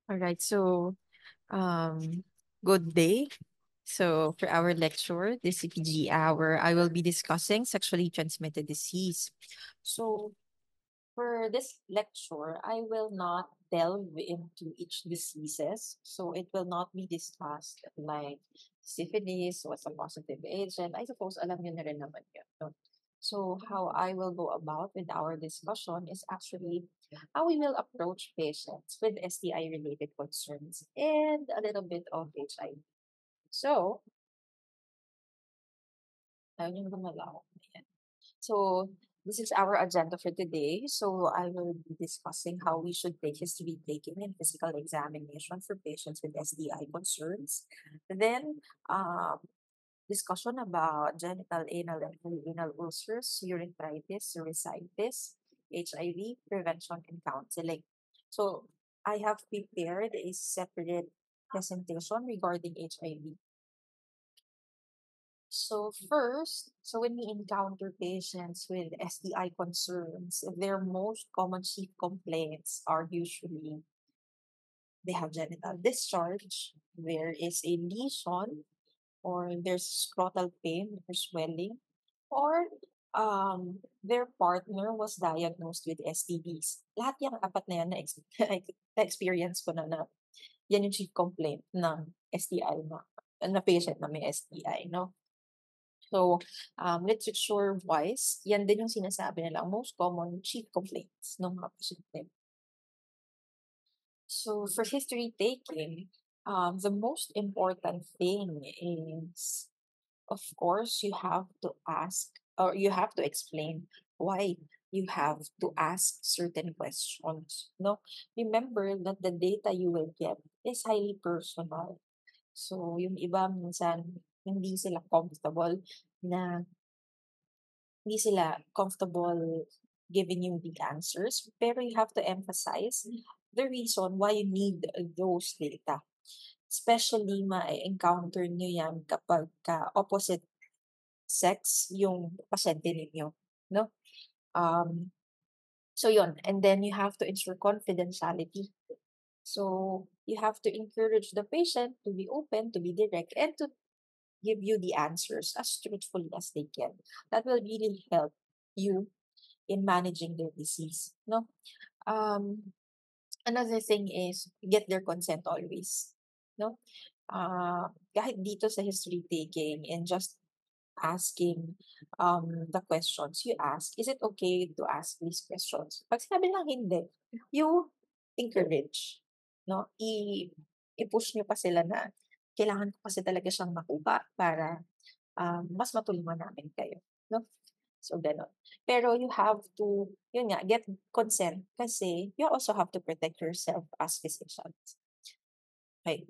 All right, so um, good day. So for our lecture, the CPG hour, I will be discussing sexually transmitted disease. So for this lecture, I will not delve into each diseases. So it will not be discussed like syphilis, what's a positive agent. I suppose alam niyo na rin naman yun. No? So how I will go about with our discussion is actually how we will approach patients with STI related concerns and a little bit of HIV. So, ayun yung gumalaw. Ayan. So, this is our agenda for today. So, I will be discussing how we should take history taking and physical examination for patients with SDI concerns. Then, discussion about genital, anal, and perianal ulcers, urethritis, urethritis, HIV, prevention, and counseling. So, I have prepared a separate presentation regarding HIV. So first, so when we encounter patients with STI concerns, their most common chief complaints are usually they have genital discharge, there is a lesion, or there's scrotal pain or swelling, or their partner was diagnosed with STDs. Lahat yung apat na yan na-experience ko na yan yung chief complaint ng STI na patient na may STI, no? So, literature-wise, yan din yung sinasabi nilang most common chief complaints ng mga pasyente. So, for history taking, the most important thing is, of course, you have to ask or you have to explain why you have to ask certain questions. No, remember that the data you will get is highly personal. So, yung iba minsan hindi sila comfortable na hindi sila comfortable giving you the answers, pero you have to emphasize the reason why you need those data. Especially ma-encounter nyo yan kapag opposite sex yung pasyente ninyo, no? Um, so yon, and then you have to ensure confidentiality. So you have to encourage the patient to be open, to be direct, and to give you the answers as truthfully as they can. That will really help you in managing their disease. No, um, another thing is get their consent always. No, kahit dito sa history taking and just asking the questions you ask, is it okay to ask these questions? Pag sinabi lang hindi, you encourage, no? I-push nyo pa sila na kailangan ko kasi talaga siyang makuha para mas matulungan namin kayo, no? So, gano'n. Pero you have to, yun nga, get consent kasi you also have to protect yourself as physicians. Okay.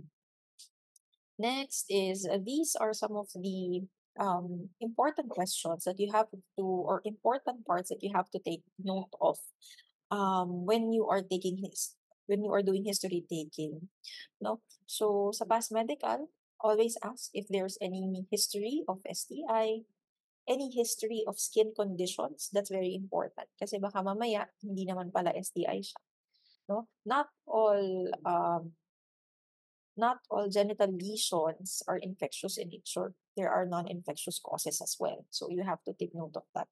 Next is, these are some of the important questions that you have to, or important parts that you have to take note of when you are when you are doing history taking, no? So, sa past medical, always ask if there's any history of STI, any history of skin conditions. That's very important kasi baka mamaya hindi naman pala STI siya, no? Not all genital lesions are infectious in nature. There are non-infectious causes as well. So you have to take note of that.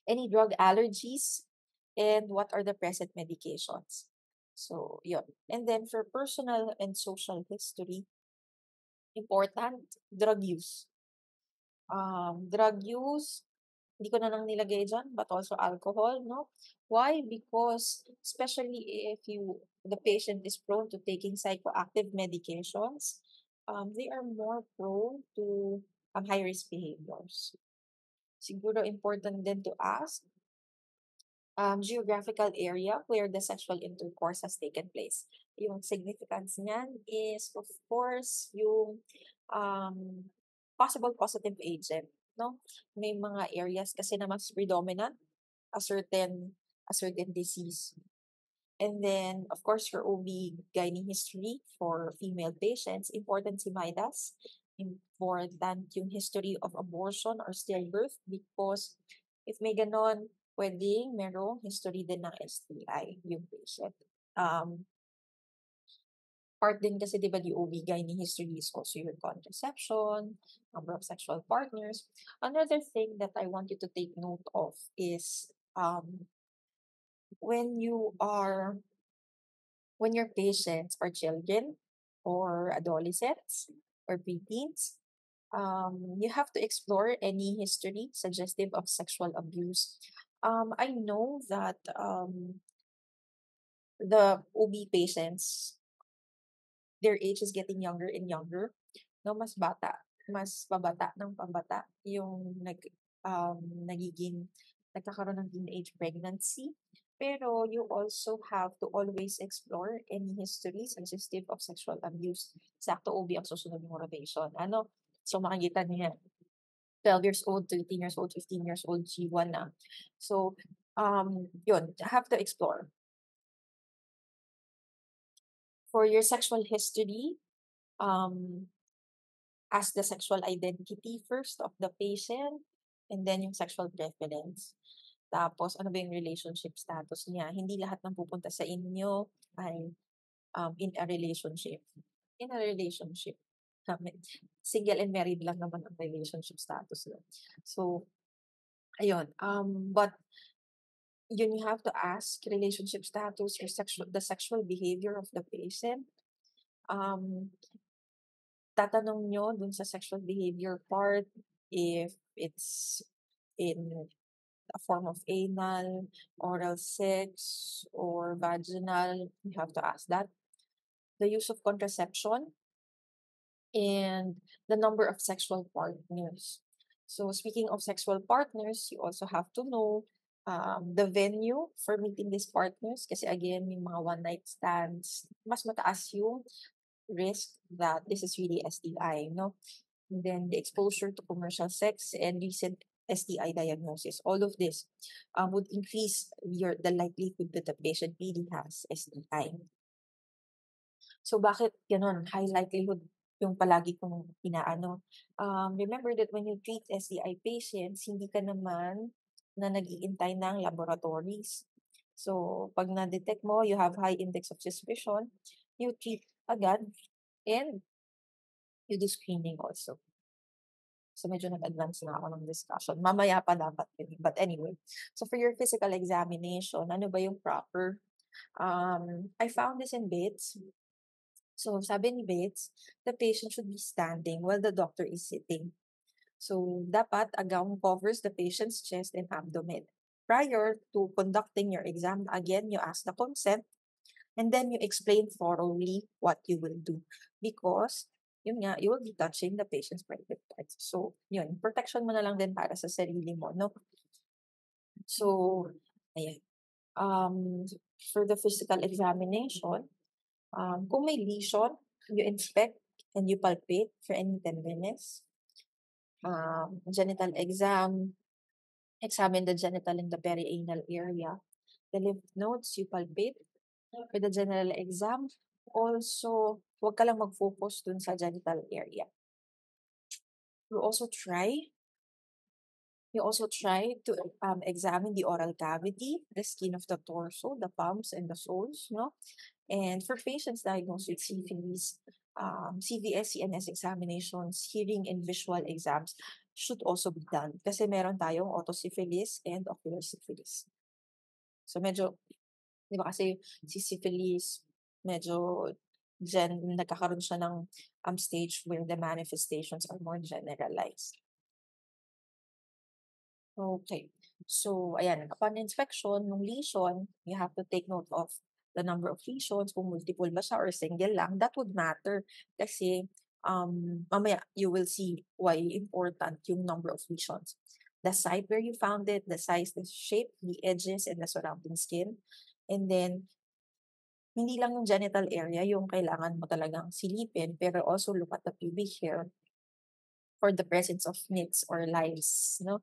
Any drug allergies and what are the present medications? So, yun. And then for personal and social history, important, drug use. Drug use, hindi ko na lang nilagay dyan, but also alcohol, no? Why? Because especially if the patient is prone to taking psychoactive medications, they are more prone to high-risk behaviors. Siguro important din to ask geographical area where the sexual intercourse has taken place. Yung significance niyan is, of course, yung um, possible positive agent, no? May mga areas kasi na mas predominant a certain disease. And then, of course, your OB/GYN history for female patients, important si MIDAS, important yung history of abortion or stillbirth because if may ganon, pwedeng merong history din ng STI yung patient. Um, Part din kasi 'di ba the OB-GYN history is also your contraception, number of sexual partners. Another thing that I want you to take note of is when you are when your patients are children or adolescents or preteens, you have to explore any history suggestive of sexual abuse. I know that the OB patients, their age is getting younger and younger. No, mas pabata ng pabata yung nagiging nagkakaroon ng teenage pregnancy. Pero you also have to always explore any history suggestive of sexual abuse. Sakto OB ang susunod mong rotation. Ano? So makikita niyo yan. 12 years old, 13 years old, 15 years old, G1 na. So, yun, have to explore. For your sexual history, um, ask the sexual identity first of the patient, and then yung sexual preference. Tapos, ano ba yung relationship status niya? Hindi lahat ng pupunta sa inyo ay in a relationship. In a relationship. Single and married lang naman ang relationship status. So, ayun. But you have to ask relationship status, the sexual behavior of the patient. Tatanong nyo dun sa sexual behavior part if it's in a form of anal, oral sex, or vaginal. You have to ask that. The use of contraception and the number of sexual partners. So speaking of sexual partners, you also have to know the venue for meeting these partners kasi again, yung mga one-night stands, mas mataas yung risk that this is really STI, no? And then the exposure to commercial sex and recent STI diagnosis, all of this would increase the likelihood that the patient really has STI. So bakit gano'n? High likelihood yung palagi kong inaano. Remember that when you treat STI patients, hindi ka naman na nag-iintay ng laboratories. So, pag na-detect mo, you have high index of suspicion, you treat agad and you do screening also. So, medyo nag-advance na ako ng discussion. Mamaya pa dapat yun. But anyway, so for your physical examination, ano ba yung proper? I found this in BITS. So, sabi ni Bates, the patient should be standing while the doctor is sitting. So, dapat a gown covers the patient's chest and abdomen. Prior to conducting your exam, again, you ask the consent and then you explain thoroughly what you will do. Because, yun nga, you will be touching the patient's private parts. So, yun, protection mo na lang din para sa sarili mo, no? So, ayan. For the physical examination, kung may lesion, you inspect and you palpate for any tenderness. Genital exam, examine the genital and the perianal area. The lymph nodes, you palpate. For the general exam, also, huwag ka lang mag-focus dun sa genital area. You also try to examine the oral cavity, the skin of the torso, the palms, and the soles, no? And for patients diagnosed with syphilis, CVS, CNS examinations, hearing and visual exams should also be done kasi meron tayong otosyphilis and ocular syphilis. So medyo, di ba kasi si syphilis, medyo nagkakaroon siya ng stage where the manifestations are more generalized. Okay. So, ayan, upon inspection ng lesion, you have to take note of the number of lesions, kung multiple ba siya or single lang, that would matter. Kasi, mamaya, you will see why important yung number of lesions. The site where you found it, the size, the shape, the edges, and the surrounding skin. And then, hindi lang yung genital area yung kailangan mo talagang silipin, pero also look at the pubic hair for the presence of nits or lice, no?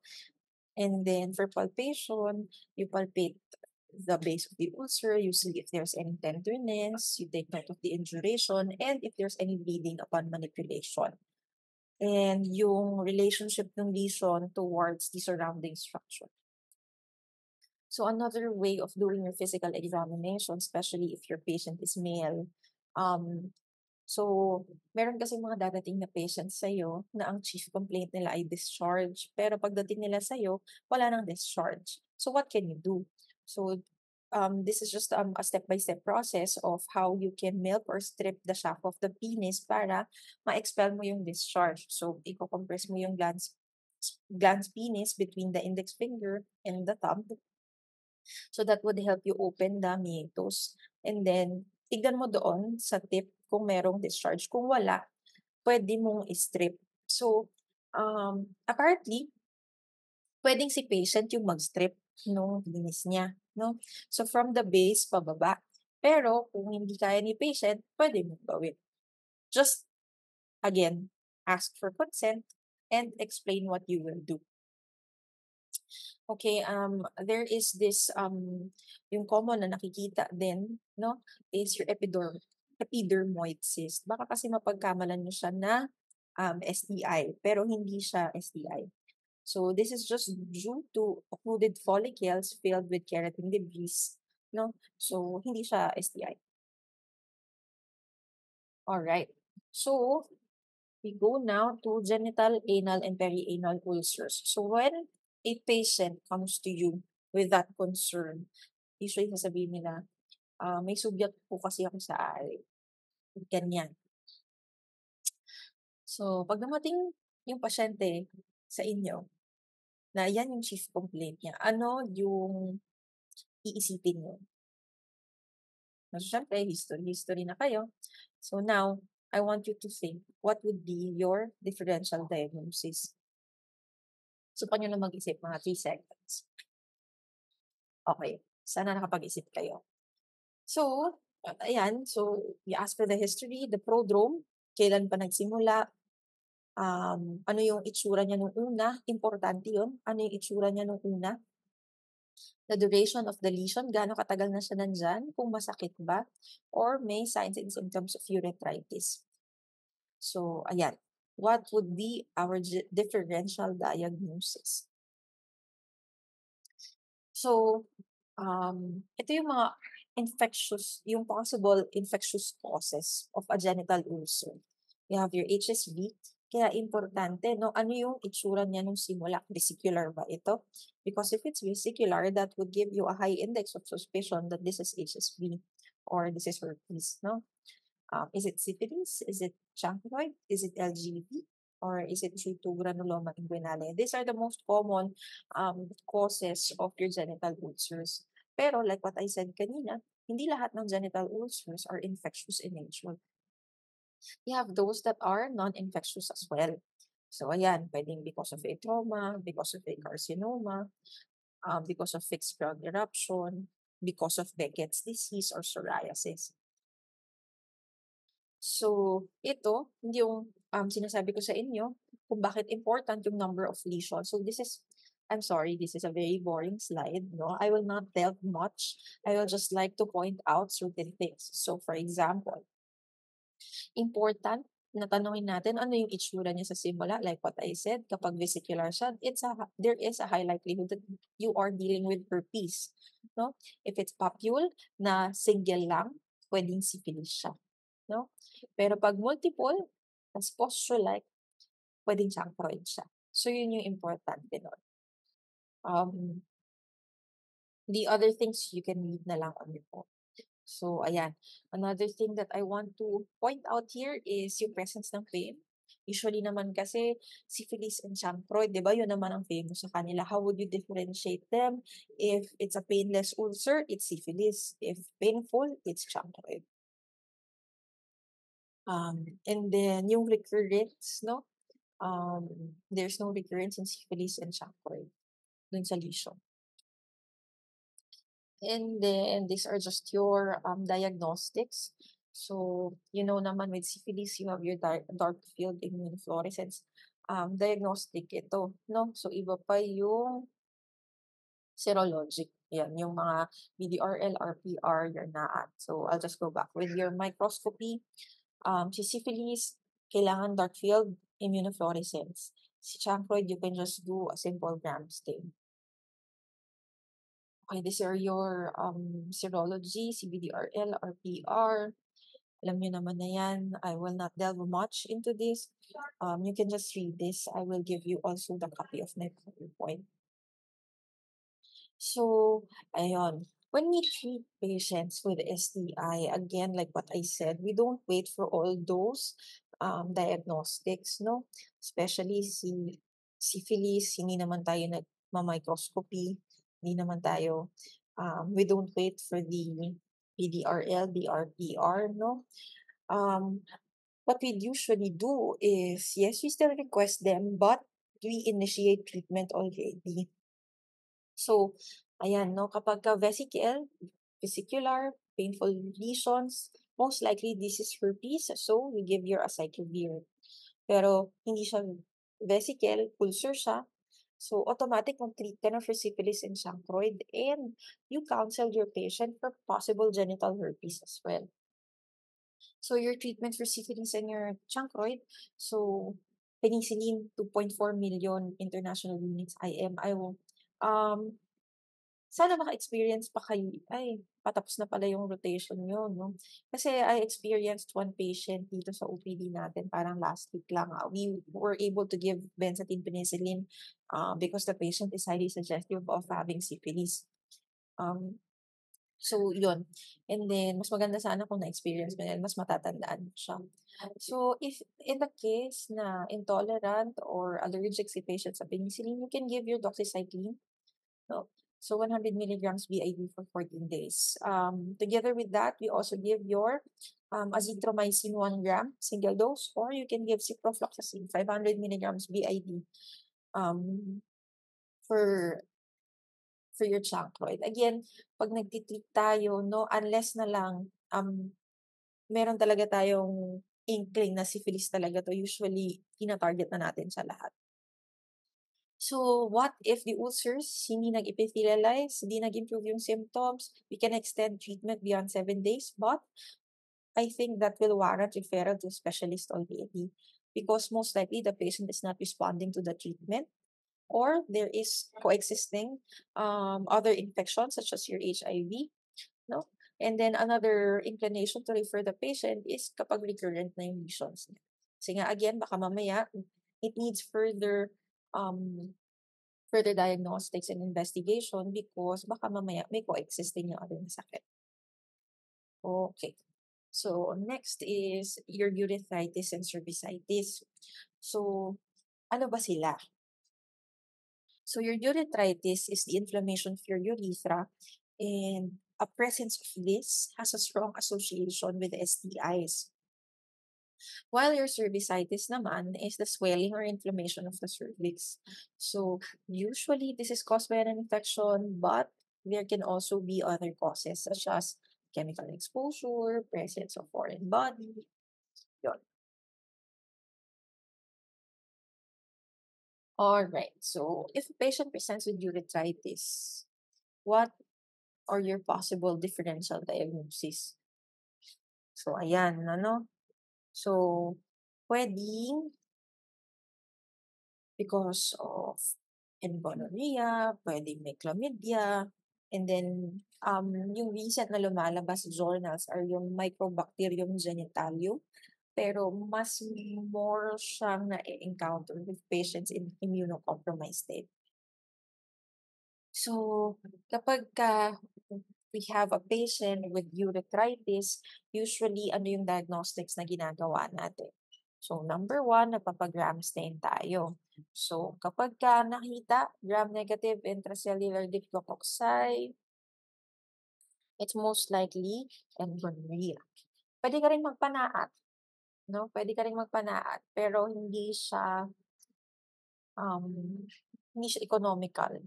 And then for palpation, you palpate the base of the ulcer, you see if there's any tenderness, you take note of the induration, and if there's any bleeding upon manipulation. And yung relationship ng lesion towards the surrounding structure. So another way of doing your physical examination, especially if your patient is male, So, meron kasi mga darating na patients sa'yo na ang chief complaint nila ay discharge, pero pagdating nila sa'yo, wala ng discharge. So, what can you do? So, this is just a step-by-step process of how you can milk or strip the shaft of the penis para ma-expel mo yung discharge. So, i-compress mo yung glans penis between the index finger and the thumb. So that would help you open the meatus. And then, tignan mo doon sa tip kung merong discharge. Kung wala, pwede mong strip. So, apparently, pwedeng si patient yung mag-strip nung linis niya, no? So, from the base pababa. Pero, kung hindi kaya ni patient, pwede mong gawin. Just, again, ask for consent and explain what you will do. Okay, there is this, yung common na nakikita din, no, is your epidermoid cyst. Baka kasi mapagkamalan mo siya na STI, pero hindi siya STI. So this is just due to occluded follicles filled with keratin debris, no? So hindi siya STI. All right. So we go now to genital, anal, and perianal ulcers. So when a patient comes to you with that concern, usually sasabihin nila, may sugat po kasi ako sa ari. Ganyan. So, pag dumating yung pasyente sa inyo, na yan yung chief complaint niya, ano yung iisipin niyo? So, syempre, history na kayo. So now, I want you to think, what would be your differential diagnosis? Subukan nyo na mag-isip mga 3 seconds. Okay, sana nakapag-isip kayo. So, ayan, so you ask for the history, the prodrome, kailan pa nagsimula, ano yung itsura niya nung una, importante yun, ano yung itsura niya nung una, the duration of the lesion, gaano katagal na siya nandyan, kung masakit ba, or may signs and symptoms of urethritis. So, ayan, what would be our differential diagnosis? So, ito yung mga yung possible infectious causes of a genital ulcer. You have your HSV, kaya importante, no, ano yung itsura niya nung simula? Vesicular ba ito? Because if it's vesicular, that would give you a high index of suspicion that this is HSV or this is herpes, no? Is it syphilis? Is it chancroid? Is it LGV? Or is it due to granuloma inguinale? These are the most common causes of your genital ulcers. Pero like what I said kanina, hindi lahat ng genital ulcers are infectious in nature. You have those that are non-infectious as well. So ayan, pwedeng because of a trauma, because of a carcinoma, because of fixed ground eruption, because of Beckett's disease or psoriasis. So, ito yung sinasabi ko sa inyo kung bakit important yung number of lesions. So, I'm sorry, this is a very boring slide. No, I will not delve much. I will just like to point out certain things. So, for example, important na tanungin natin ano yung itsura niya sa simula. Like what I said, kapag vesicular siya, there is a high likelihood that you are dealing with herpes. No? If it's papule na single lang, pwedeng syphilis siya. No? Pero pag multiple, tas postrolike, pwedeng chancroid siya. So, yun yung importante nun. The other things you can read na lang on your own. So, ayan. Another thing that I want to point out here is yung presence ng pain. Usually naman kasi syphilis and chancroid, di ba? Yun naman ang famous sa kanila. How would you differentiate them? If it's a painless ulcer, it's syphilis. If painful, it's chancroid. And then yung recurrence, no? There's no recurrence in syphilis and chancroid dun sa lesion. And then these are just your diagnostics. So, you know naman with syphilis, you have your dark field immunofluorescence. Diagnostic ito, no? So, iba pa yung serologic. Yan, yung mga BDRL, RPR, your NAAT. So, I'll just go back. With your microscopy, si syphilis, kailangan dark field immunofluorescence. Si chancroid, you can just do a simple gram stain. Okay, these are your serology, CBDRL, RPR. Alam niyo naman na yan. I will not delve much into this. You can just read this. I will give you also the copy of my PowerPoint. So, ayun. When we treat patients with STI, again, like what I said, we don't wait for all those diagnostics, no? Especially syphilis, hindi naman tayo nagma-microscopy, hindi naman tayo, we don't wait for the PDRL, DRPR, no? Um, what we usually do is, yes, we still request them, but we initiate treatment already. So, ayan 'no, kapagka vesicular, painful lesions, most likely this is herpes, so we give your acyclovir. Pero hindi siya vesicle, ulcer siya, so automatic mag-treat ka na for syphilis and chancroid, and you counsel your patient for possible genital herpes as well. So your treatment for syphilis and your chancroid, so penicillin, 2.4 million international units IM. Um, Sana maka-experience pa kayo ay, patapos na pala yung rotation niyo 'no. Kasi I experienced one patient dito sa OPD natin parang last week lang, we were able to give benzathine penicillin, because the patient is highly suggestive of having syphilis. Um, so yun, and then mas maganda sana kung na-experience mo yan, mas matatandaan mo siya. So if in the case na intolerant or allergic si patient sa penicillin, you can give your doxycycline. No. So 100 milligrams BID for 14 days. Together with that, we also give your azithromycin 1 gram single dose, or you can give ciprofloxacin 500 milligrams BID um, for your chancroid. Again, pag nagtitreat tayo, no, unless na lang meron talaga tayong inkling na syphilis talaga to, usually tina-target na natin sa lahat. So, what if the ulcers hindi nag-epithelialize, hindi nag-improve yung symptoms? We can extend treatment beyond 7 days, but I think that will warrant referral to a specialist already because most likely the patient is not responding to the treatment or there is coexisting other infections such as your HIV, no? And then another inclination to refer the patient is kapag recurrent na yung lesions niya. Kasi nga again, baka mamaya it needs um, further diagnostics and investigation because baka mamaya may coexisting yung other na sakit. Okay. So, next is your urethritis and cervicitis. So, ano ba sila? So, your urethritis is the inflammation of your urethra, and a presence of this has a strong association with STIs. While your cervicitis naman is the swelling or inflammation of the cervix. So usually this is caused by an infection, but there can also be other causes such as chemical exposure, presence of foreign body. Yun. All right. So if a patient presents with urethritis, what are your possible differential diagnosis? So ayan, ano? So pwedeng because of gonorrhea, pwedeng may chlamydia, and then, yung recent na lumalabas sa journals are yung Mycobacterium genitalium, pero mas more siyang na encounter with patients in immunocompromised state. So, kapagka we have a patient with urethritis, usually ano yung diagnostics na ginagawa natin? So, number one, nagpapa-gram stain tayo. So, kapagka nakita gram-negative intracellular diplococci, it's most likely gonorrhea. Pwede ka rin magpanaat, no? Pwede ka rin magpanaat, pero um, hindi siya economical.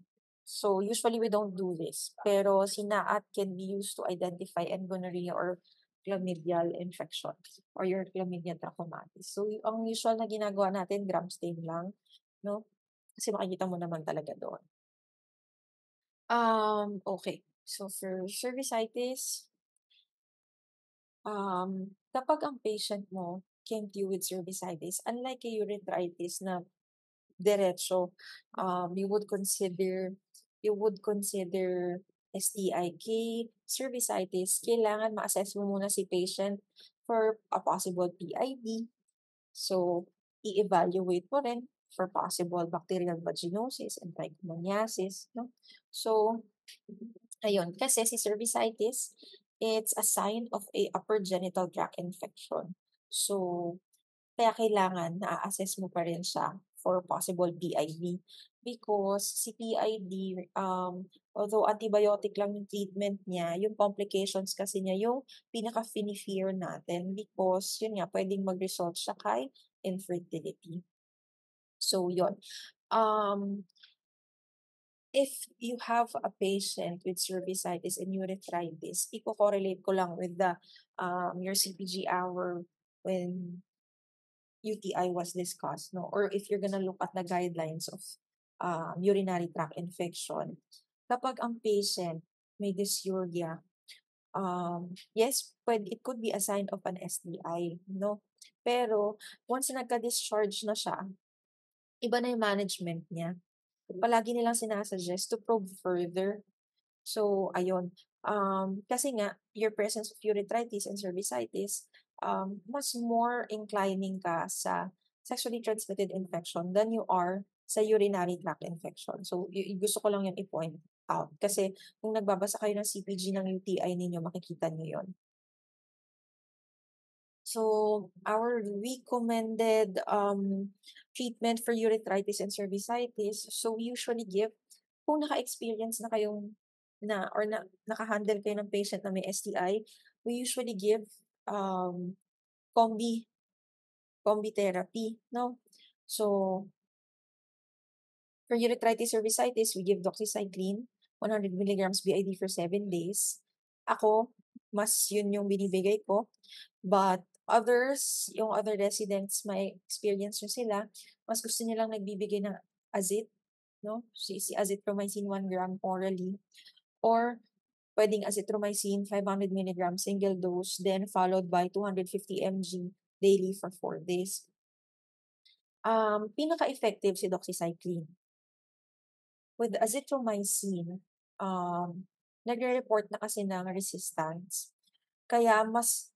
So, usually we don't do this. Pero sinaat can be used to identify gonorrhea or chlamydial infection or your chlamydia trachomatis. So, ang usual na ginagawa natin, gram stain lang, no? Kasi makikita mo naman talaga doon. Okay. So, for cervicitis, kapag ang patient mo came to you with cervicitis, unlike a urethritis na diretso, you would consider STIK, cervicitis, kailangan ma-assess mo muna si patient for a possible PID. So, i-evaluate mo rin for possible bacterial vaginosis and trichomoniasis, no? So, ayun, kasi si cervicitis, it's a sign of a upper genital tract infection. So, kaya kailangan na-a-assess mo pa rin siya for possible PID. Because si PID, although antibiotic lang yung treatment niya, yung complications kasi niya yung pinaka-fini-fear natin because yun nga, pwedeng mag-result siya kay infertility. So, yun. Um, if you have a patient with cervicitis and urethritis, i-correlate ko lang with the your CPG hour when UTI was discussed, no? Or if you're gonna look at the guidelines of urinary tract infection, kapag ang patient may dysuria, yes, it could be a sign of an STI, no? Pero once na nagka-discharge na siya, iba na yung management niya. Palagi nilang sinasuggest to probe further. So, ayun. Kasi nga, your presence of urethritis and cervicitis, mas more inclining ka sa sexually transmitted infection than you are sa urinary tract infection. So, gusto ko lang yan i-point out. Kasi kung nagbabasa kayo ng CPG ng UTI ninyo, makikita nyo yon. So, our recommended treatment for urethritis and cervicitis, so we usually give, kung naka-experience na kayong or naka-handle kayo ng patient na may STI, we usually give um, combi, combi therapy, no? So, for urethritis cervicitis, we give doxycycline, 100 milligrams BID for 7 days. Ako, mas yun yung binibigay ko. But others, yung other residents, may experience nyo sila, mas gusto nilang nagbibigay ng azit, no? Si azithromycin 1 gram orally. Or pwedeng azithromycin 500 milligrams single dose, then followed by 250 mg daily for 4 days. Pinaka-effective si doxycycline. With azithromycin, nagre-report na kasi ng resistance. Kaya mas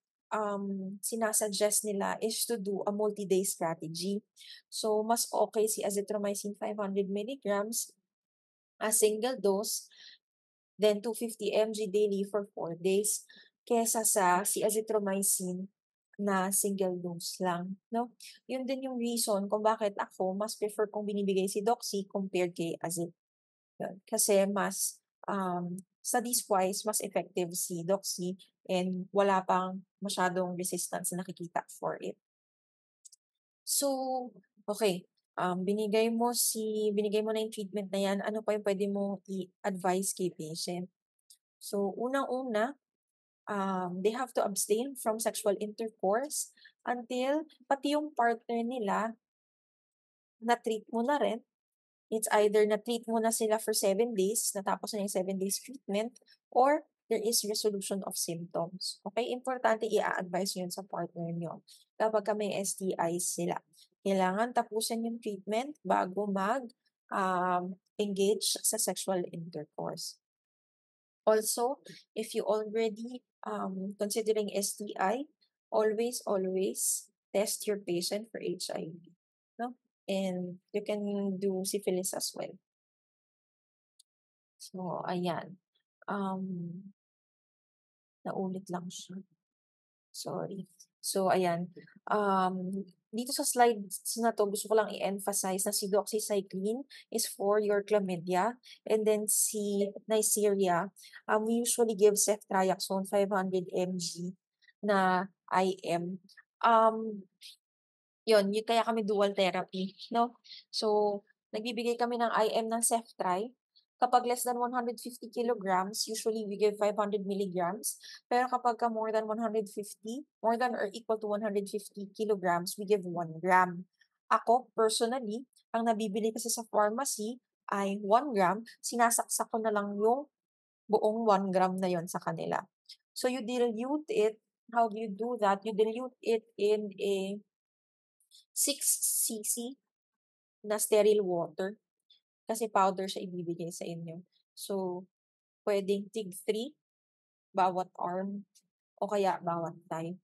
sinasuggest nila is to do a multi-day strategy. So, mas okay si azithromycin 500 milligrams, a single dose, then 250 mg daily for 4 days, kesa sa si azithromycin na single dose lang, no? Yun din yung reason kung bakit ako mas prefer kong binibigay si Doxy compared kay Azit. Yun. Kasi mas, studies-wise, mas effective si Doxy and wala pang masyadong resistance na nakikita for it. So, okay, binigay mo na yung treatment na yan, ano pa yung pwede mong i-advise kay patient? So, unang-una, they have to abstain from sexual intercourse until pati yung partner nila na-treat mo na rin. It's either na-treat mo na sila for 7 days, natapos na yung 7 days treatment, or there is resolution of symptoms. Okay? Importante i-a-advise yun sa partner nyo kapag may STIs sila. Kailangan tapusin yung treatment bago engage sa sexual intercourse. Also, if you already considering STI, always test your patient for HIV. No? And you can do syphilis as well. So, ayan. Naulit lang siya. Sorry. So, ayan. Dito sa slides na to, gusto ko lang i-emphasize na si doxycycline is for your chlamydia. And then si Neisseria, we usually give ceftriaxone 500 mg na IM. Yun kaya kami dual therapy, no? So, nagbibigay kami ng IM ng Ceftri. Kapag less than 150 kilograms, usually we give 500 milligrams. Pero kapag more than 150, more than or equal to 150 kilograms, we give 1 gram. Ako, personally, ang nabibili kasi sa pharmacy ay 1 gram, sinasaksak ko na lang yung buong 1 gram na yon sa kanila. So, you dilute it. How do you do that? You dilute it in a 6 cc na sterile water kasi powder siya ibibigay sa inyo. So, pwedeng tig 3 bawat arm o kaya bawat thigh.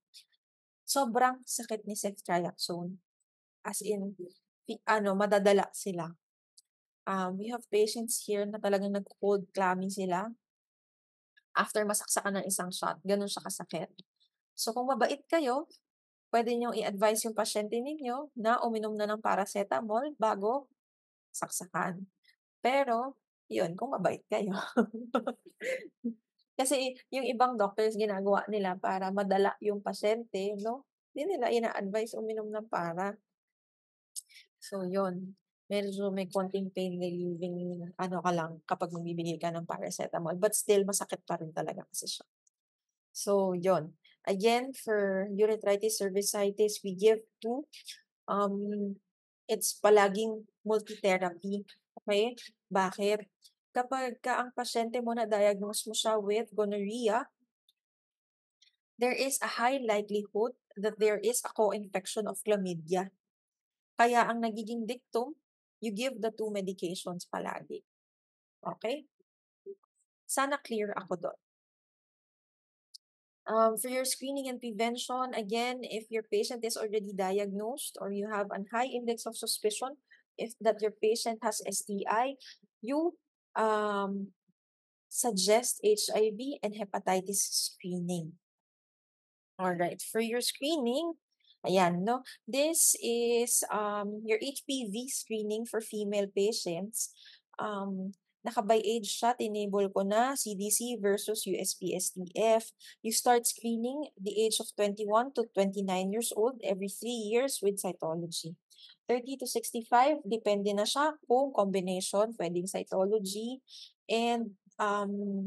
sobrang sakit ni ceftriaxone, as in madadala sila. We have patients here na talagang nagco-cold clammy sila after masaksakan ng isang shot, gano'n siya kasakit. So kung mabait kayo, puwede niyong i-advise yung pasyente ninyo na uminom na ng paracetamol bago saksakan. Pero, yun kung mabait kayo. Kasi yung ibang doctors ginagawa nila para madala yung pasyente 'no, 'di nila ina-advice uminom ng para. So yun, medyo may konting pain relieving ano ka lang kapag magbibigay ka ng paracetamol, but still masakit pa rin talaga kasi siya. So yun, again for urethritis, cervicitis, we give 2, um, it's palaging multi-therapy, okey? Bakit? Kapagka ang pasyente mo na-diagnose mo siya with gonorrhea, there is a high likelihood that there is a co-infection of chlamydia. Kaya ang nagiging dictum, you give the 2 medications palagi, okey? Sana clear ako dun. For your screening and prevention, again, if your patient is already diagnosed or you have a high index of suspicion if that your patient has STI, you um, suggest HIV and hepatitis screening. Alright, for your screening, ayan 'no, this is, your HPV screening for female patients. Naka-by age siya, tinable ko na, CDC versus USPSTF. You start screening the age of 21 to 29 years old every 3 years with cytology. 30 to 65, depende na siya kung combination, puwedeng cytology and,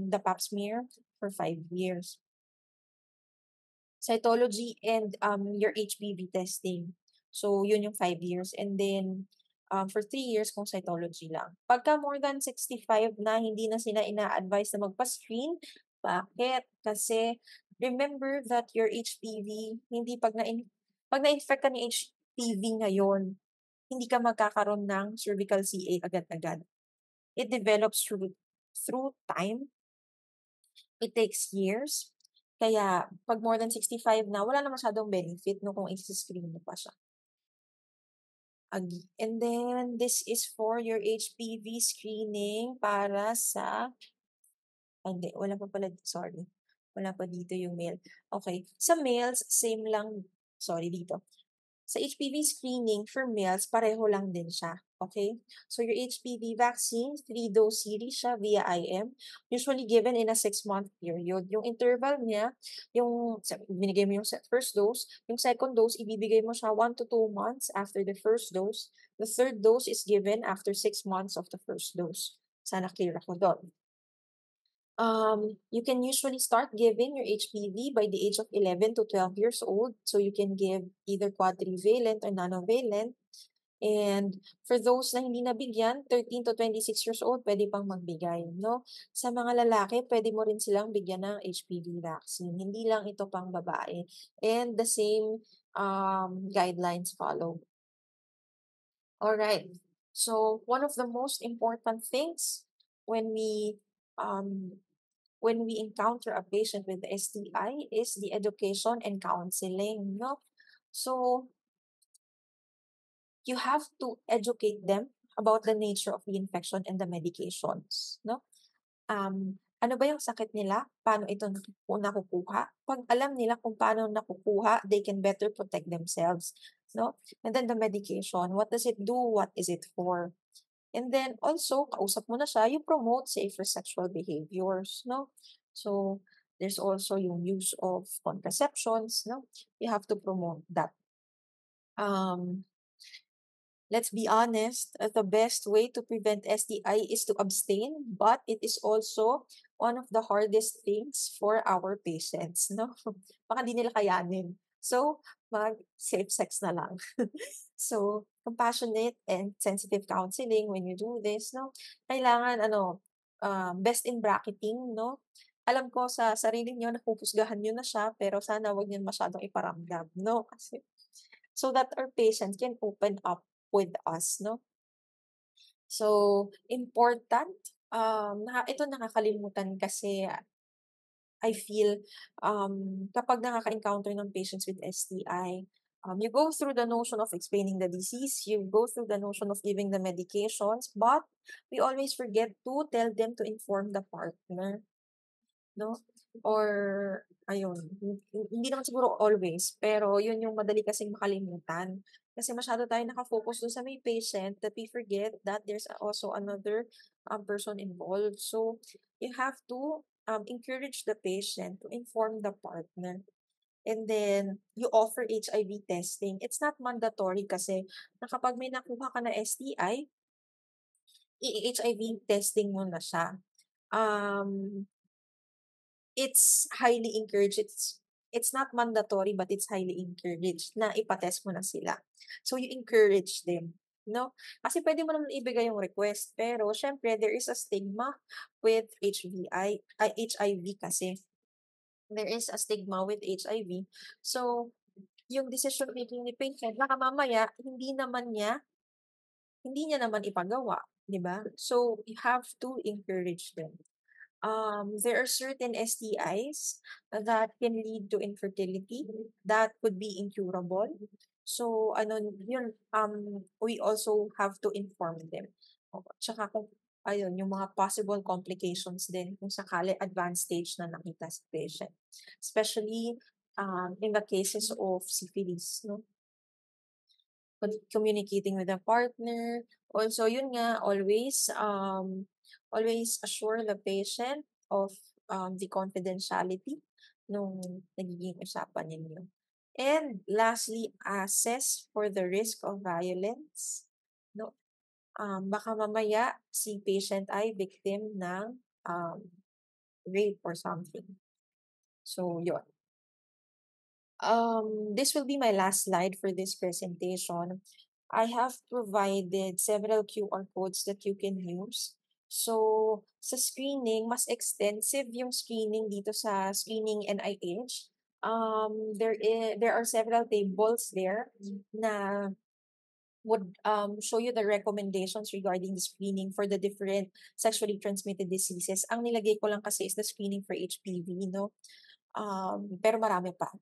the pap smear for 5 years. Cytology and, your HPV testing. So, yun yung 5 years and then, for 3 years kung cytology lang. Pagka more than 65 na, hindi na sila ina-advise na magpa-screen. Bakit? Kasi remember that your HPV, hindi 'pag na-infect ka ni HPV ngayon, hindi ka magkakaroon ng cervical CA agad-agad. It develops through time. It takes years. Kaya 'pag more than 65 na, wala na masyadong benefit 'no, kung isi-screen mo pa siya. And then this is for your HPV screening para sa hindi, wala pa pala, sorry. Wala pa dito yung male. Okay, sa males same lang, sorry dito. Sa HPV screening for males, pareho lang din siya, okay? So your HPV vaccine, 3-dose series siya via IM, usually given in a 6-month period. Yung interval niya, binigay mo yung first dose, yung second dose, ibibigay mo siya 1 to 2 months after the first dose. The third dose is given after 6 months of the first dose. Sana clear ako doon. You can usually start giving your HPV by the age of 11 to 12 years old. So you can give either quadrivalent or nanovalent. And for those na hindi nabigyan, 13 to 26 years old, pwede pang magbigay, no? Sa mga lalaki, pwede mo rin silang bigyan ng HPV vaccine. Hindi lang ito pang babae. And the same guidelines follow. Alright. So one of the most important things when we um, when we encounter a patient with STI is the education and counseling, no? So you have to educate them about the nature of the infection and the medications, no? Ano ba yung sakit nila? Paano ito nakukuha? Pag alam nila kung paano nakukuha, they can better protect themselves, no? And then the medication, what does it do? What is it for? And then also, kausap mo na siya, you promote safer sexual behaviors, no? So, there's also yung use of contraceptions, no? You have to promote that. Um, let's be honest, the best way to prevent STI is to abstain, but it is also one of the hardest things for our patients, no? Baka di nila kayanin. So, mag-safe sex na lang. So, compassionate and sensitive counseling when you do this, no? Kailangan best in bracketing, no? Alam ko sa sarili niyo napuhusgahan niyo na siya, pero sana wag niyo masyadong iparamdam, no? Kasi so that our patient can open up with us, no? So, important, ito nakakalimutan kasi I feel kapag nakaka-encounter ng patients with STI, you go through the notion of explaining the disease, you go through the notion of giving the medications, but we always forget to tell them to inform the partner, no? Or ayun, hindi naman siguro always, pero yun yung madali kasing makalimutan. Kasi masyado tayong naka-focus dun sa may patient that we forget that there's also another person involved. So you have to encourage the patient to inform the partner. And then you offer HIV testing. It's not mandatory kasi na kapag may nakuha ka na STI, i-HIV testing mo na siya. Um, it's highly encouraged. It's not mandatory, but it's highly encouraged na ipatest mo na sila. So you encourage them, no? Kasi pwede mo naman ibigay yung request, pero syempre there is a stigma with HIV kasi. There is a stigma with HIV. So yung decision making ni patient, baka mamaya hindi niya naman ipagawa, 'di ba? So you have to encourage them. There are certain STIs that can lead to infertility that could be incurable. So, ano yun, we also have to inform them. Tsaka kung, ayun, yung mga possible complications din kung sakali advanced stage na nakita sa patient. Especially, in the cases of syphilis, no? Communicating with a partner. Also, yun nga, always assure the patient of the confidentiality nung nagiging usapan ninyo. And lastly, assess for the risk of violence. No? Baka mamaya si patient ay victim ng rape or something. So, yun. This will be my last slide for this presentation. I have provided several QR codes that you can use. So, sa screening, mas extensive yung screening dito sa Screening NIH. There are several tables there na would show you the recommendations regarding the screening for the different sexually transmitted diseases. Ang nilagay ko lang kasi is the screening for HPV, no? Pero marami pa.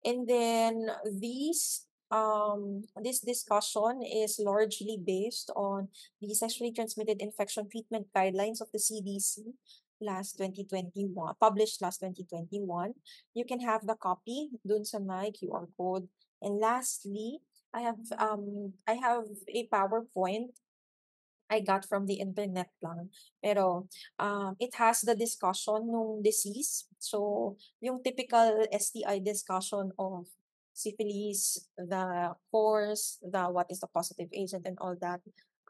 And then this discussion is largely based on the sexually transmitted infection treatment guidelines of the CDC published last 2021. You can have the copy dun sa my QR code. And lastly, I have a PowerPoint I got from the internet lang. Pero it has the discussion nung disease. So yung typical STI discussion of syphilis, the course, the what is the positive agent and all that.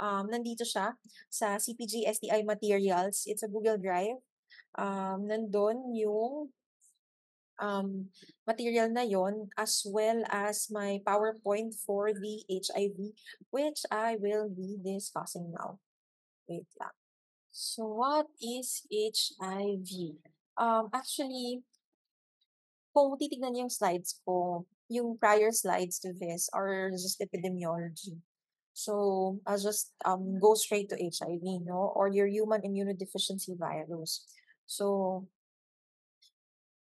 Nandito siya sa CPG STI materials. It's a Google Drive. Nandun yung material na yon as well as my PowerPoint for the HIV, which I will be discussing now. Wait lang. So what is HIV? Actually, kung titignan niyo yung slides ko, yung prior slides to this are just epidemiology. So I'll just go straight to HIV, no, or your human immunodeficiency virus. So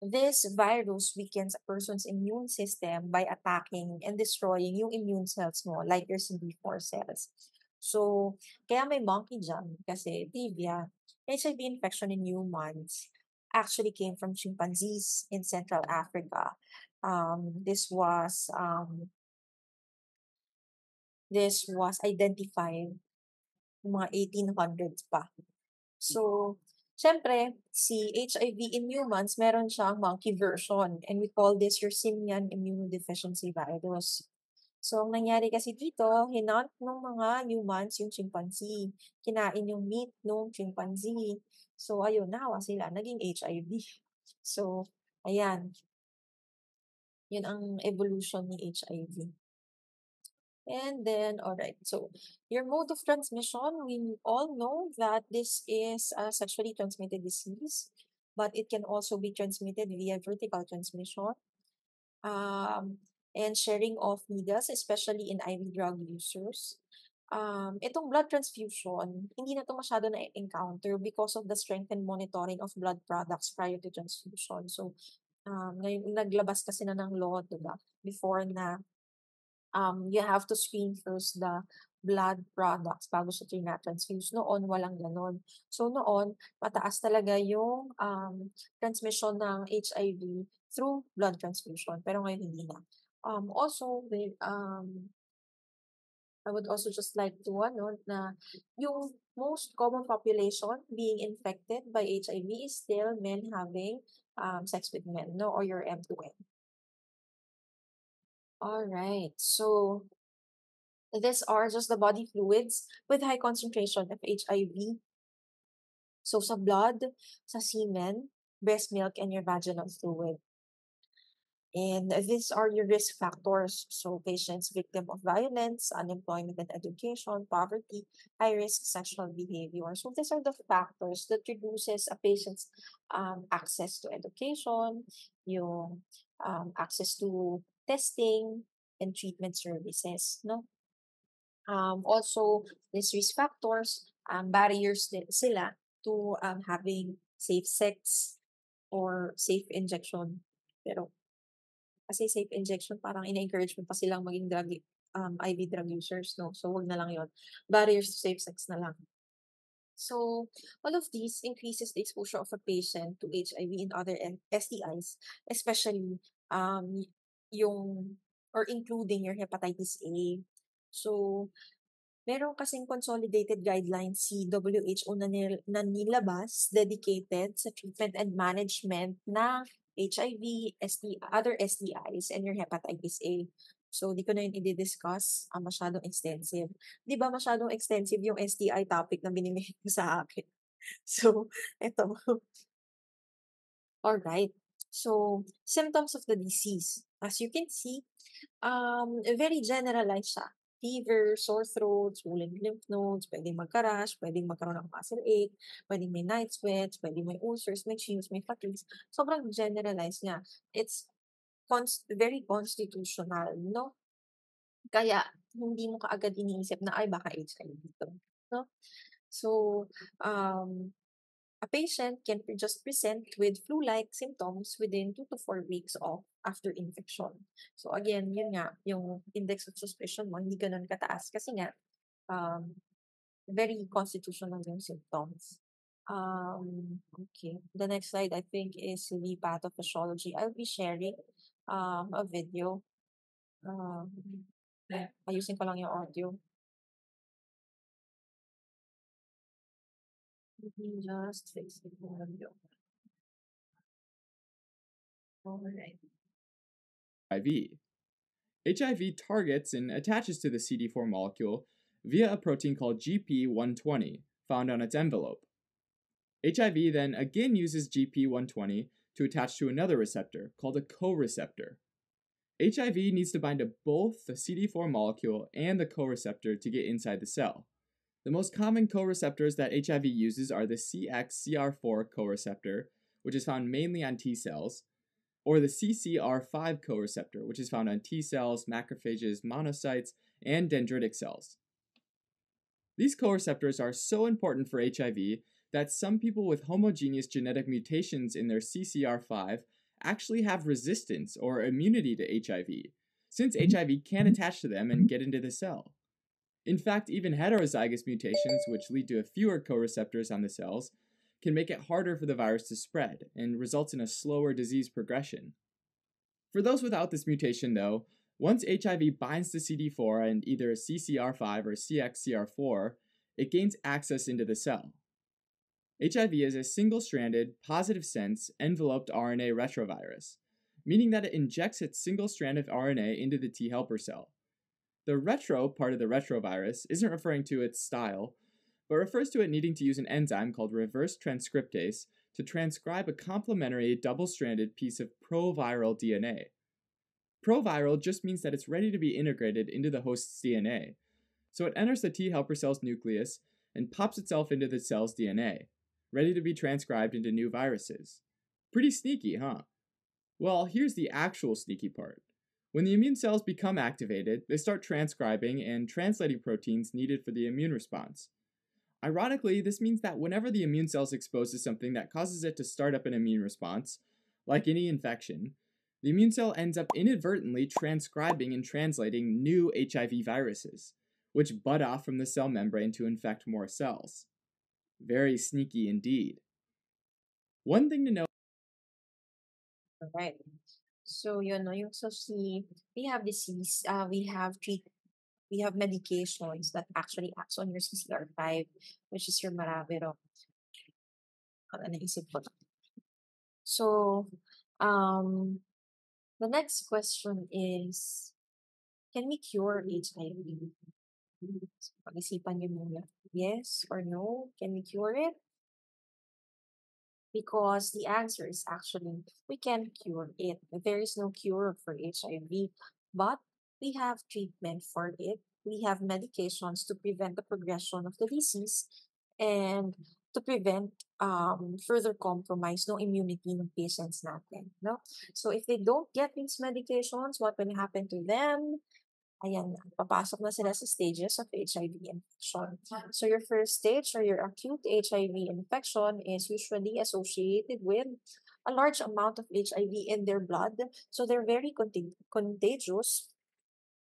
this virus weakens a person's immune system by attacking and destroying yung immune cells mo, like your CD4 cells. So, kaya may monkey jump kasi trivia, HIV infection in humans actually came from chimpanzees in Central Africa. This was identified mga 1800s pa. So, siyempre, si HIV in humans, meron siyang monkey version. And we call this your simian immunodeficiency virus. So, ang nangyari kasi dito, hinant ng mga humans yung chimpanzee. Kinain yung meat ng chimpanzee. So, ayun, nahawa sila. Naging HIV. So, ayan. Yun ang evolution ni HIV. And then, all right. So, your mode of transmission, we all know that this is a sexually transmitted disease, but it can also be transmitted via vertical transmission, um, and sharing of needles, especially in IV drug users. Itong blood transfusion, hindi na 'to masyado na-encounter because of the strengthened monitoring of blood products prior to transfusion. So, ngayon naglabas kasi na ng law, 'di ba, before na, you have to screen first the blood products bago siya tina-transfuse. Noon walang gano'n. So noon, mataas talaga yung, transmission ng HIV through blood transfusion, pero ngayon hindi na. Also with, I would also just like to ano na yung most common population being infected by HIV is still men having, sex with men, no, or your M2M. Alright, so these are just the body fluids with high concentration of HIV. So sa blood, sa semen, breast milk, and your vaginal fluid. And these are your risk factors. So patients victim of violence, unemployment and education, poverty, high risk sexual behavior. So these are the factors that reduces a patient's access to education, yung access to testing and treatment services. No? Also, these risk factors, barriers din sila to having safe sex or safe injection. Pero kasi safe injection parang ine-encourage mo pa silang maging IV drug users, no? So, wag na lang yon. Barriers to safe sex na lang. So, all of these increases the exposure of a patient to HIV and other STIs, especially yung or including your hepatitis A. So, meron kasing consolidated guidelines si WHO na nilabas dedicated sa treatment and management ng HIV, other STIs, and your hepatitis A. So, di ko na yun i-discuss, masyadong extensive. Di ba masyadong extensive yung STI topic na binigay mo sa akin? So, eto. Alright. So, symptoms of the disease. As you can see, very generalized siya. Fever, sore throat, swollen lymph nodes, pwedeng magka-rash, pwedeng magkaroon ng muscle ache, pwedeng may night sweats, pwedeng may ulcers, may chills, may fatigues. Sobrang generalized niya. It's very constitutional, no? Kaya hindi mo kaagad iniisip na, ay baka HIV 'to, no? So, um a patient can just present with flu-like symptoms within 2 to 4 weeks of after infection. So again, yun nga, yung index of suspicion mo hindi gano'n kataas kasi nga, um, very constitutional yung symptoms. Okay. The next slide I think is the pathophysiology. I'll be sharing, a video. Ayusin ko lang yung audio. Let me just fix the audio. Alright. HIV. HIV targets and attaches to the CD4 molecule via a protein called GP120 found on its envelope. HIV then again uses GP120 to attach to another receptor called a co-receptor. HIV needs to bind to both the CD4 molecule and the co-receptor to get inside the cell. The most common co-receptors that HIV uses are the CXCR4 co-receptor, which is found mainly on T cells, or the CCR5 co-receptor, which is found on T cells, macrophages, monocytes, and dendritic cells. These co-receptors are so important for HIV that some people with homogeneous genetic mutations in their CCR5 actually have resistance or immunity to HIV, since HIV can attach to them and get into the cell. In fact, even heterozygous mutations, which lead to fewer co-receptors on the cells, can make it harder for the virus to spread and results in a slower disease progression. For those without this mutation, though, once HIV binds to CD4 and either CCR5 or CXCR4, it gains access into the cell. HIV is a single-stranded, positive-sense, enveloped RNA retrovirus, meaning that it injects its single strand of RNA into the T helper cell. The retro part of the retrovirus isn't referring to its style, but refers to it needing to use an enzyme called reverse transcriptase to transcribe a complementary double-stranded piece of proviral DNA. Proviral just means that it's ready to be integrated into the host's DNA, so it enters the T helper cell's nucleus and pops itself into the cell's DNA, ready to be transcribed into new viruses. Pretty sneaky, huh? Well, here's the actual sneaky part. When the immune cells become activated, they start transcribing and translating proteins needed for the immune response. Ironically, this means that whenever the immune cell is exposed to something that causes it to start up an immune response, like any infection, the immune cell ends up inadvertently transcribing and translating new HIV viruses, which bud off from the cell membrane to infect more cells. Very sneaky indeed. One thing to know. Right. So, yung so we have disease, we have medications that actually acts on your CCR5, which is your Maraviro. Naisip ko lang. So, um, the next question is, can we cure HIV? Pag-isipan niyo muna. Yes or no? Can we cure it? Because the answer is actually we can cure it. There is no cure for HIV, but we have treatment for it. We have medications to prevent the progression of the disease and to prevent further compromise no immunity ng patients natin. No? So if they don't get these medications, what will happen to them? Ayan na, papasok na sila sa stages of HIV infection. So your first stage or your acute HIV infection is usually associated with a large amount of HIV in their blood. So they're very contagious.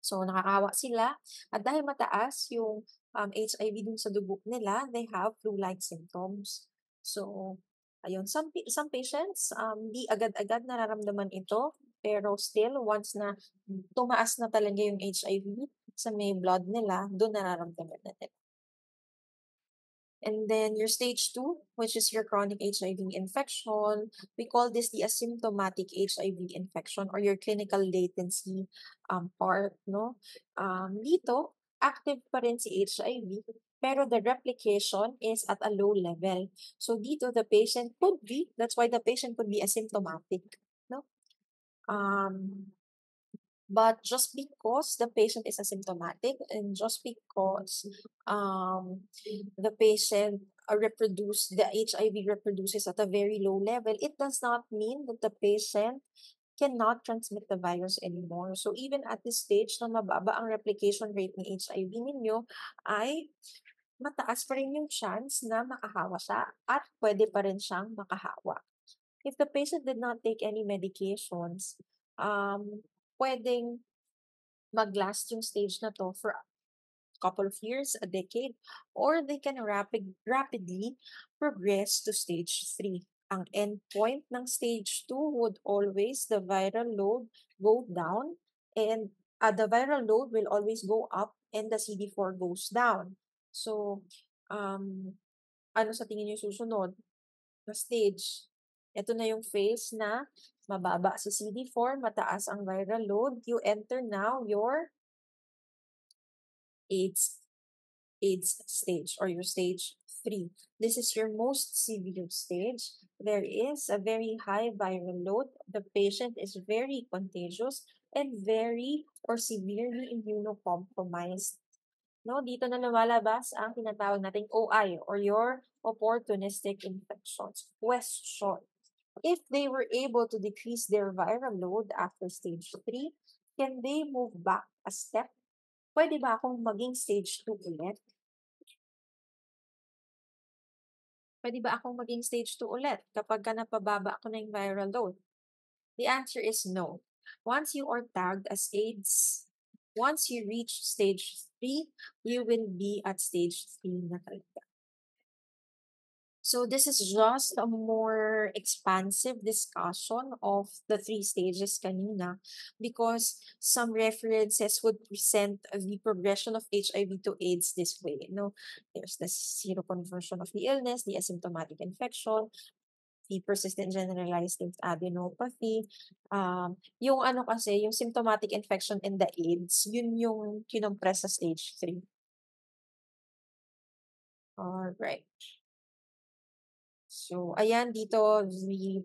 So nakakawa sila. At dahil mataas yung HIV dun sa dugo nila, they have flu-like symptoms. So, ayun, some patients, di agad-agad nararamdaman ito, pero still, once na tumaas na talaga yung HIV sa may blood nila, doon nararamdaman na nila. And then your stage 2, which is your chronic HIV infection, we call this the asymptomatic HIV infection or your clinical latency part, no? Dito, active pa rin si HIV, pero the replication is at a low level. So dito, the patient could be, that's why the patient could be asymptomatic, no? But just because the patient is asymptomatic and just because the patient the HIV reproduces at a very low level, it does not mean that the patient cannot transmit the virus anymore. So even at this stage na mababa ang replication rate ng HIV ninyo, ay mataas pa rin yung chance na makahawa siya at pwede pa rin siyang makahawa. If the patient did not take any medications, pwedeng mag-last yung stage na to for a couple of years, a decade, or they can rapidly progress to stage 3. Ang endpoint ng stage 2 would always the viral load go down and the viral load will always go up and the CD4 goes down. So, ano sa tingin niyo susunod na stage? Ito na yung phase na mababa si CD4, mataas ang viral load. You enter now your AIDS stage or your stage 3. This is your most severe stage. There is a very high viral load. The patient is very contagious and very or severely immunocompromised. No, dito na lumalabas ang tinatawag nating OI or your opportunistic infections. Question: if they were able to decrease their viral load after stage 3, can they move back a step? Pwede ba akong maging stage 2 ulit? Pwede ba akong maging stage 2 ulit kapag napababa ko na yung viral load? The answer is no. Once you are tagged as AIDS, once you reach stage 3, you will be at stage 3 na talaga. So this is just a more expansive discussion of the 3 stages kanina because some references would present the progression of HIV to AIDS this way. No, there's the seroconversion of the illness, the asymptomatic infection, the persistent generalized adenopathy. Yung ano kasi, yung symptomatic infection and the AIDS, yun yung kinompress sa stage 3. Alright. So, ayan dito, the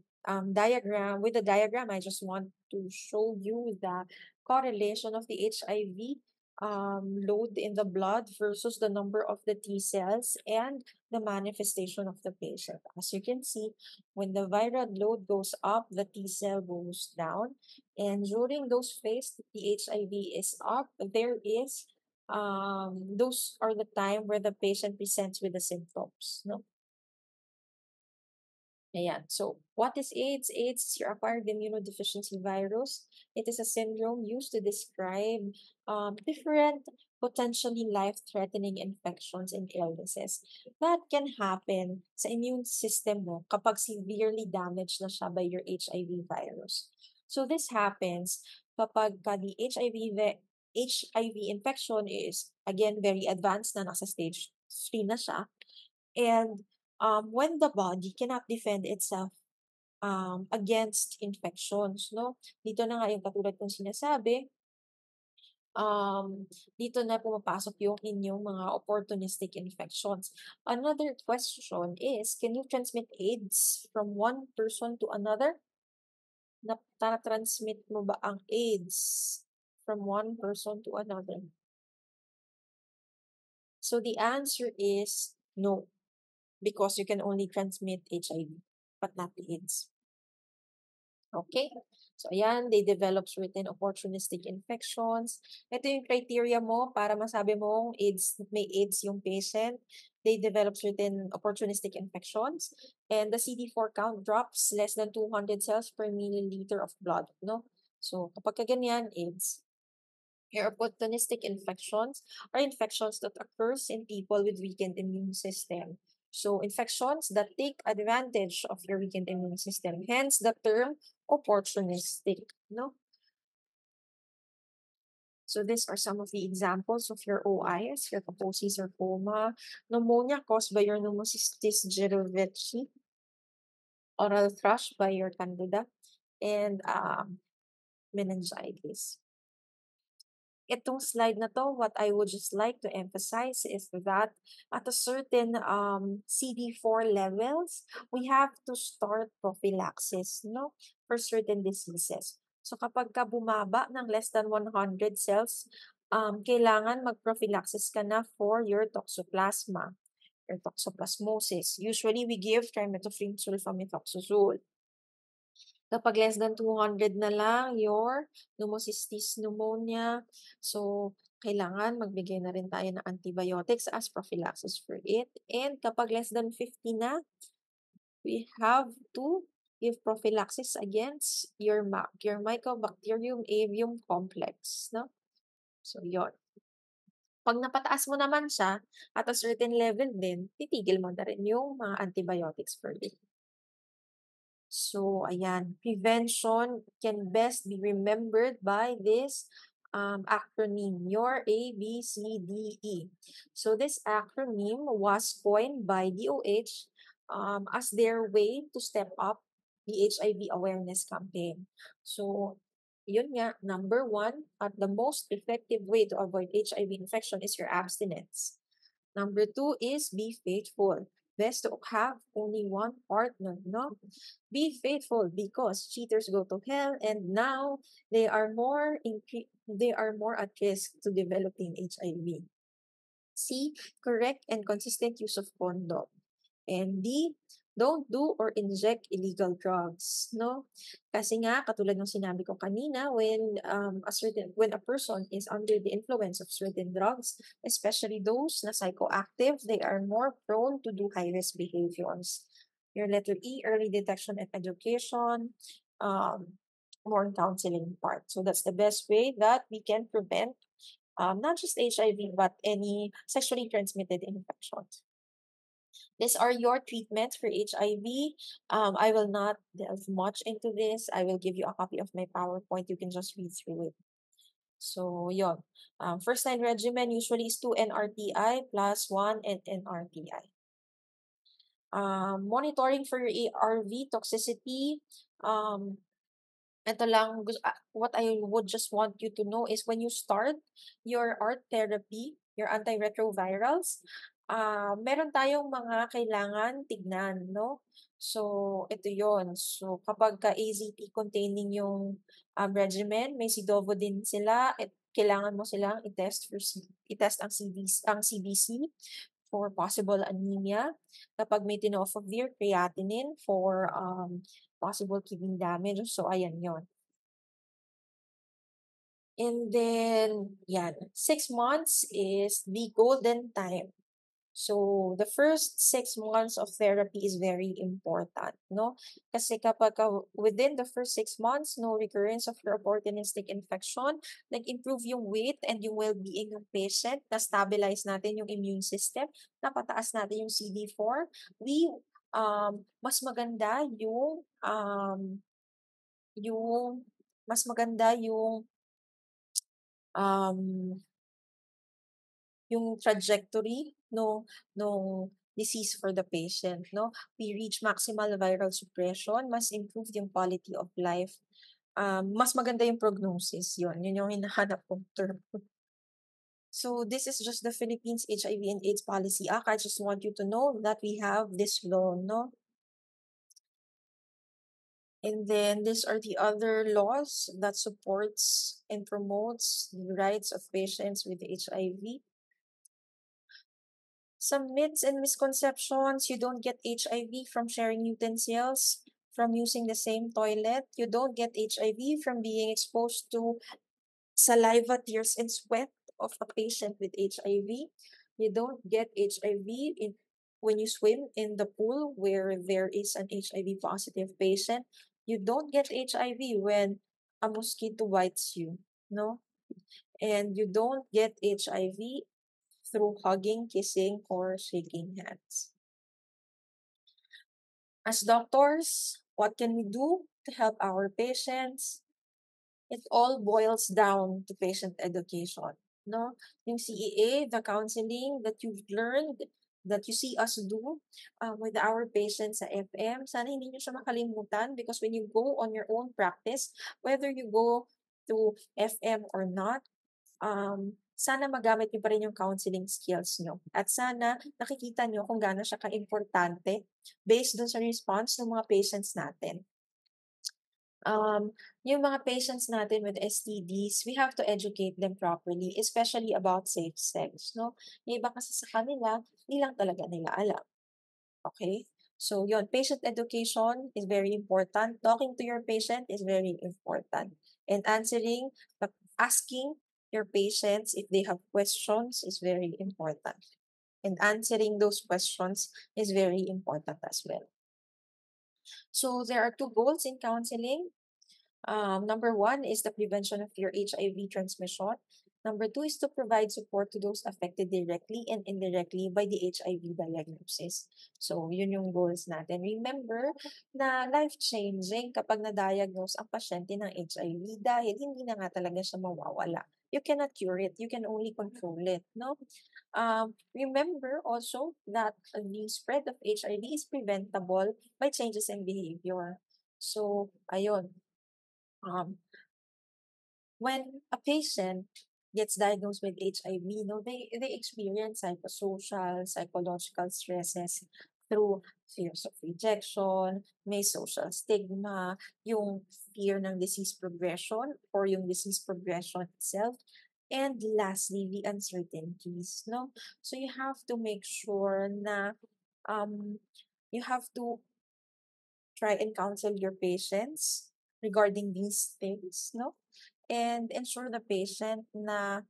diagram, with the diagram, I just want to show you the correlation of the HIV load in the blood versus the number of the T cells and the manifestation of the patient. As you can see, when the viral load goes up, the T cell goes down. And during those phases, the HIV is up, there is those are the time where the patient presents with the symptoms. No? Ayan. So, what is AIDS? AIDS is your acquired immunodeficiency virus. It is a syndrome used to describe different potentially life-threatening infections and illnesses that can happen sa immune system mo kapag severely damaged na siya by your HIV virus. So, this happens kapag the HIV infection is, again, very advanced na nasa stage 3 na siya. And when the body cannot defend itself against infections, no? Dito na nga yung katulad kong sinasabi, dito na pumapasok yung inyong mga opportunistic infections. Another question is, can you transmit AIDS from one person to another? Natatransmit mo ba ang AIDS from one person to another? So the answer is no, because you can only transmit HIV, but not AIDS. Okay? So, ayan, they develop certain opportunistic infections. Ito yung criteria mo para masabi mong AIDS, may AIDS yung patient. They develop certain opportunistic infections. And the CD4 count drops less than 200 cells per milliliter of blood. No? So, kapag ganyan, AIDS. Your opportunistic infections are infections that occurs in people with weakened immune system. So infections that take advantage of your weakened immune system. Hence the term opportunistic. No? So these are some of the examples of your OIs, your Kaposi sarcoma, pneumonia caused by your Pneumocystis jirovecii, oral thrush by your Candida, and meningitis. Itong slide na 'to, what I would just like to emphasize is that at a certain CD4 levels, we have to start prophylaxis, no, for certain diseases. So kapag ka bumaba ng less than 100 cells, kailangan mag-prophylaxis ka na for your toxoplasma, your toxoplasmosis. Usually, we give trimethoprim sulfamethoxazole. Kapag less than 200 na lang your Pneumocystis pneumonia, so kailangan magbigay na rin tayo ng antibiotics as prophylaxis for it. And kapag less than 50 na, we have to give prophylaxis against your your Mycobacterium avium complex, no? So, yon. Pag napataas mo naman siya at a certain level din, titigil mo na rin yung mga antibiotics for it. So, ayan, prevention can best be remembered by this acronym, your ABCDE. So, this acronym was coined by DOH as their way to step up the HIV awareness campaign. So, yun nga, number one, at the most effective way to avoid HIV infection is your abstinence. Number two is be faithful. Best to have only one partner, no? Be faithful because cheaters go to hell and now they are more at risk to developing HIV. C, correct and consistent use of condom. And D, don't do or inject illegal drugs, no? Kasi nga katulad ng sinabi ko kanina, when a person is under the influence of certain drugs, especially those na psychoactive, they are more prone to do high-risk behaviors. Your letter E, early detection and education, more counseling part. So that's the best way that we can prevent not just HIV but any sexually transmitted infections. These are your treatments for HIV. I will not delve much into this. I will give you a copy of my PowerPoint. You can just read through it. So, yon. First line regimen usually is 2 NRTI plus 1 NRTI. Monitoring for your ARV toxicity. Ito lang, what I would just want you to know is when you start your ART therapy, your antiretrovirals, meron tayong mga kailangan tignan, no? So, ito yon. So, kapag ka AZT containing yung regimen, may Sidovo din sila. kailangan mo silang i-test ang CBC for possible anemia, kapag may tenofovir, creatinine for possible kidney damage. So, ayan yon. And then, yan, 6 months is the golden time. So, the first 6 months of therapy is very important, no? Kasi kapag within the first 6 months, no recurrence of your opportunistic infection, nag-improve yung weight and yung well-being ng patient, na-stabilize natin yung immune system, napataas natin yung CD4, mas maganda yung mas maganda um, yung trajectory no disease for the patient, no? We reach maximal viral suppression, mas improved yung quality of life. Mas maganda yung prognosis, yun yung hinahanap kong term. So this is just the Philippines HIV and AIDS Policy Act. I just want you to know that we have this law, no? And then these are the other laws that supports and promotes the rights of patients with HIV. Some myths and misconceptions: you don't get HIV from sharing utensils, from using the same toilet. You don't get HIV from being exposed to saliva, tears, and sweat of a patient with HIV. You don't get HIV when you swim in the pool where there is an HIV positive patient. You don't get HIV when a mosquito bites you, no? And you don't get HIV through hugging, kissing, or shaking hands. As doctors, what can we do to help our patients? It all boils down to patient education, no? Yung CEA, the counseling that you've learned, that you see us do with our patients sa FM, sana hindi nyo siya makalimutan, because when you go on your own practice, whether you go to FM or not, sana magamit niyo pa rin yung counseling skills nyo. At sana nakikita nyo kung gaano siya ka-importante based dun sa response ng mga patients natin. Yung mga patients natin with STDs, we have to educate them properly, especially about safe sex, no? Yung iba kasi sa kanila, hindi lang talaga nila alam. Okay? So, yon, patient education is very important. Talking to your patient is very important. And asking your patients if they have questions is very important. And answering those questions is very important as well. So, there are two goals in counseling. Number one is the prevention of your HIV transmission. Number two is to provide support to those affected directly and indirectly by the HIV diagnosis. So, yun yung goals natin. Remember na life-changing kapag na-diagnose ang pasyente ng HIV dahil hindi na nga talaga siya mawawala. You cannot cure it. You can only control it, no? Remember also that the spread of HIV is preventable by changes in behavior. So, ayun. When a patient gets diagnosed with HIV, they experience psychosocial, psychological stresses through fears of rejection, may social stigma, yung fear ng disease progression or yung disease progression itself, and lastly, the uncertainties, no? So you have to make sure na you have to try and counsel your patients regarding these things, no? And ensure the patient na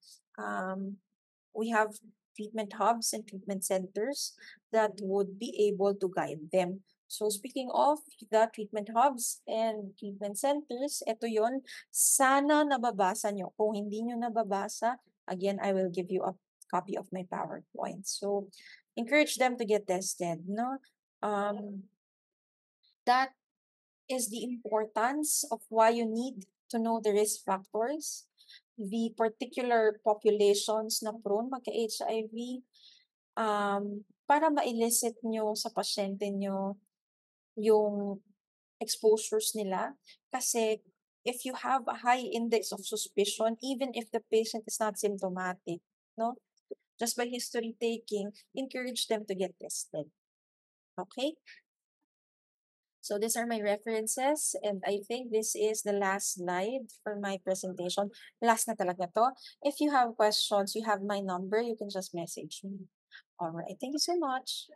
we have treatment hubs and treatment centers that would be able to guide them. So speaking of the treatment hubs and treatment centers, ito yon, sana nababasa nyo. Kung hindi nyo nababasa, again, I will give you a copy of my PowerPoint. So encourage them to get tested, no? That is the importance of why you need to know the risk factors, the particular populations na prone magka-HIV, para ma-elicit nyo sa pasyente nyo yung exposures nila. Kasi if you have a high index of suspicion, even if the patient is not symptomatic, no? Just by history taking, encourage them to get tested. Okay? So these are my references, and I think this is the last slide for my presentation. Last na talaga to. If you have questions, you have my number, you can just message me. All right. Thank you so much.